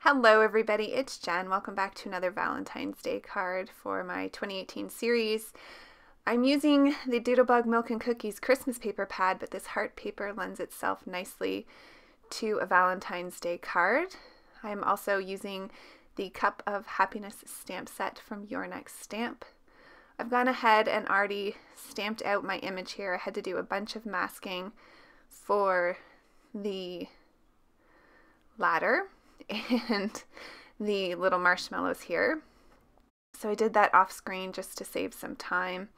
Hello everybody, it's Jen. Welcome back to another Valentine's Day card for my 2018 series. I'm using the Doodlebug Milk and Cookies Christmas paper pad, but this heart paper lends itself nicely to a Valentine's Day card. I'm also using the Cup of Happiness stamp set from Your Next Stamp. I've gone ahead and already stamped out my image here. I had to do a bunch of masking for the ladder and the little marshmallows here. So I did that off screen just to save some time.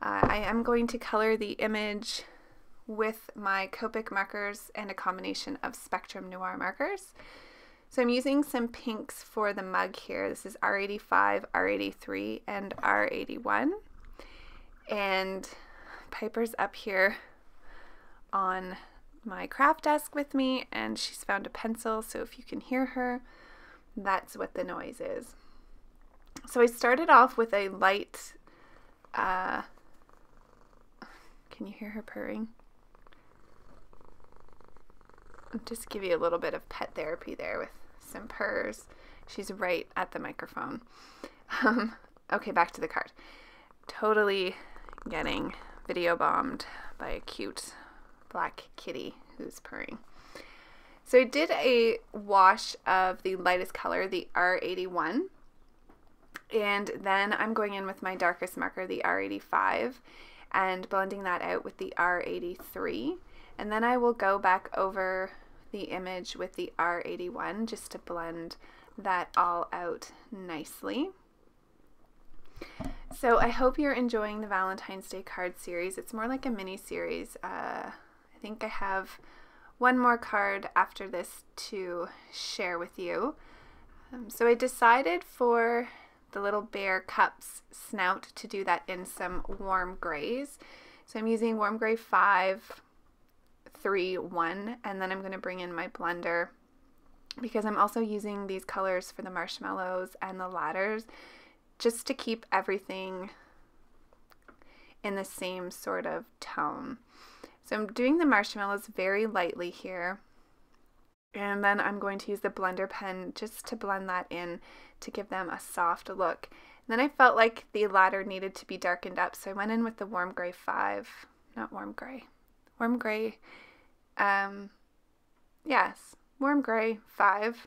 I am going to color the image with my Copic markers and a combination of Spectrum Noir markers. So I'm using some pinks for the mug here. This is R85, R83, and R81. And Piper's up here on my craft desk with me, and she's found a pencil, so if you can hear her, that's what the noise is. So I started off with a light, can you hear her purring? I'll just give you a little bit of pet therapy there with some purrs. She's right at the microphone. Okay, back to the card. Totally getting video bombed by a cute black kitty who's purring. So I did a wash of the lightest color, the R81, and then I'm going in with my darkest marker, the R85, and blending that out with the R83, and then I will go back over the image with the R81 just to blend that all out nicely. So I hope you're enjoying the Valentine's Day card series. It's more like a mini series. I think I have one more card after this to share with you. So I decided for the little bear cup's snout to do that in some warm grays. So I'm using warm gray 5, 3, 1, and then I'm going to bring in my blender because I'm also using these colors for the marshmallows and the ladders just to keep everything in the same sort of tone. So I'm doing the marshmallows very lightly here, and then I'm going to use the blender pen just to blend that in to give them a soft look. And then I felt like the ladder needed to be darkened up, so I went in with the warm gray 5, not warm gray, warm gray, yes, warm gray 5,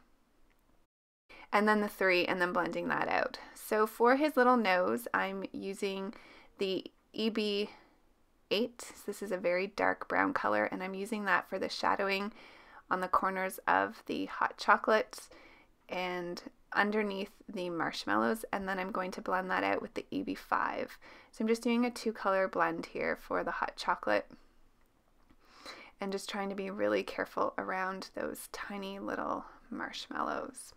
and then the 3, and then blending that out. So for his little nose, I'm using the EB8. This is a very dark brown color, and I'm using that for the shadowing on the corners of the hot chocolate and underneath the marshmallows, and then I'm going to blend that out with the EB5. So I'm just doing a 2-color blend here for the hot chocolate and just trying to be really careful around those tiny little marshmallows.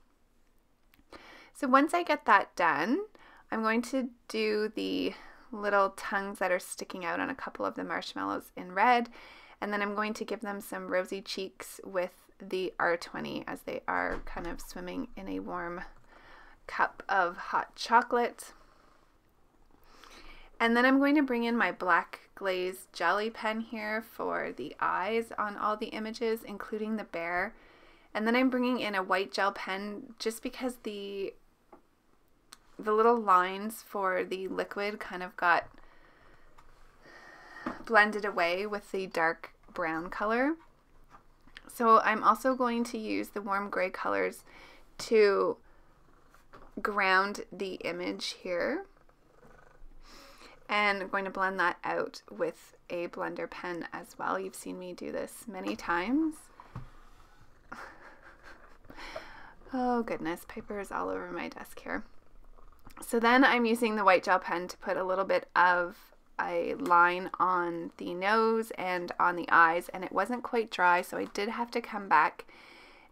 So once I get that done, I'm going to do the little tongues that are sticking out on a couple of the marshmallows in red, and then I'm going to give them some rosy cheeks with the R20 as they are kind of swimming in a warm cup of hot chocolate. And then I'm going to bring in my black glazed jelly pen here for the eyes on all the images, including the bear. And then I'm bringing in a white gel pen just because the little lines for the liquid kind of got blended away with the dark brown color. So I'm also going to use the warm gray colors to ground the image here. And I'm going to blend that out with a blender pen as well. You've seen me do this many times. Oh goodness, Piper is all over my desk here. So then I'm using the white gel pen to put a little bit of a line on the nose and on the eyes, and it wasn't quite dry, so I did have to come back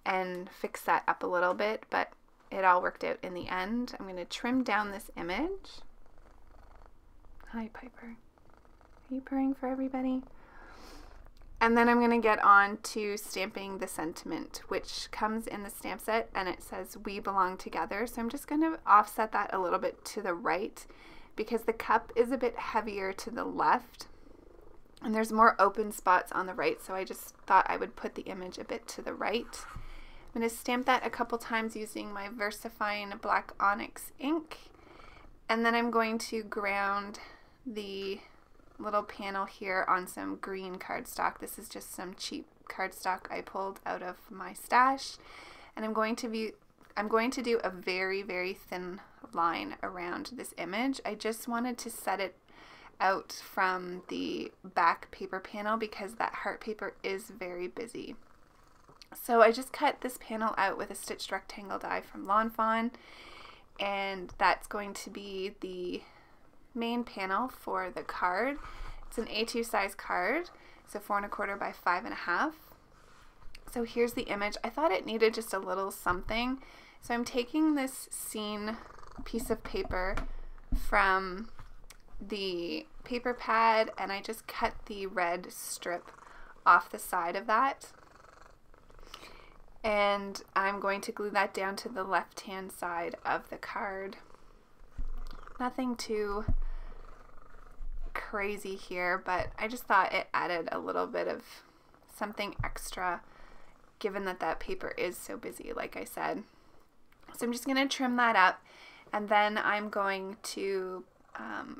and fix that up a little bit, but it all worked out in the end. I'm going to trim down this image. Hi Piper, are you purring for everybody? And then I'm going to get on to stamping the sentiment, which comes in the stamp set, and it says "We belong together." So I'm just going to offset that a little bit to the right because the cup is a bit heavier to the left and there's more open spots on the right. So I just thought I would put the image a bit to the right I'm going to stamp that a couple times using my VersaFine Black Onyx ink. And then I'm going to ground the little panel here on some green cardstock. This is just some cheap cardstock I pulled out of my stash. And I'm going to do a very, very thin line around this image. I just wanted to set it out from the back paper panel because that heart paper is very busy. So I just cut this panel out with a stitched rectangle die from Lawn Fawn, and that's going to be the main panel for the card. It's an A2 size card, so 4 1/4 by 5 1/2. So here's the image. I thought it needed just a little something, so I'm taking this scene piece of paper from the paper pad and I just cut the red strip off the side of that. And I'm going to glue that down to the left-hand side of the card. Nothing too crazy here, but I just thought it added a little bit of something extra given that that paper is so busy, like I said. So I'm just going to trim that up, and then I'm going to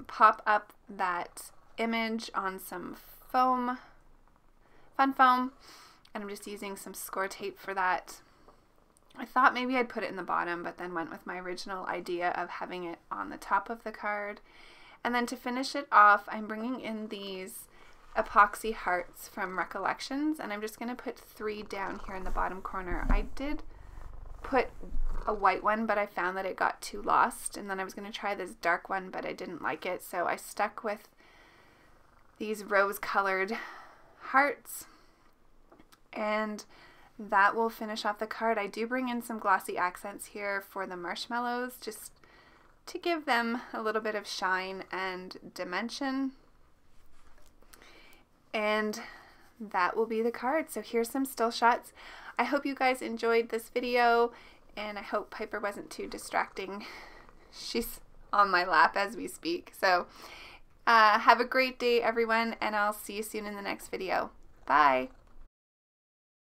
pop up that image on some foam, fun foam, and I'm just using some score tape for that. I thought maybe I'd put it in the bottom, but then went with my original idea of having it on the top of the card. And then to finish it off, I'm bringing in these epoxy hearts from Recollections, and I'm just going to put 3 down here in the bottom corner. I did put a white one, but I found that it got too lost, and then I was going to try this dark one, but I didn't like it, so I stuck with these rose-colored hearts. And that will finish off the card. I do bring in some glossy accents here for the marshmallows, just to give them a little bit of shine and dimension. And that will be the card. So here's some still shots. I hope you guys enjoyed this video, and I hope Piper wasn't too distracting. She's on my lap as we speak. So have a great day, everyone, and I'll see you soon in the next video. Bye!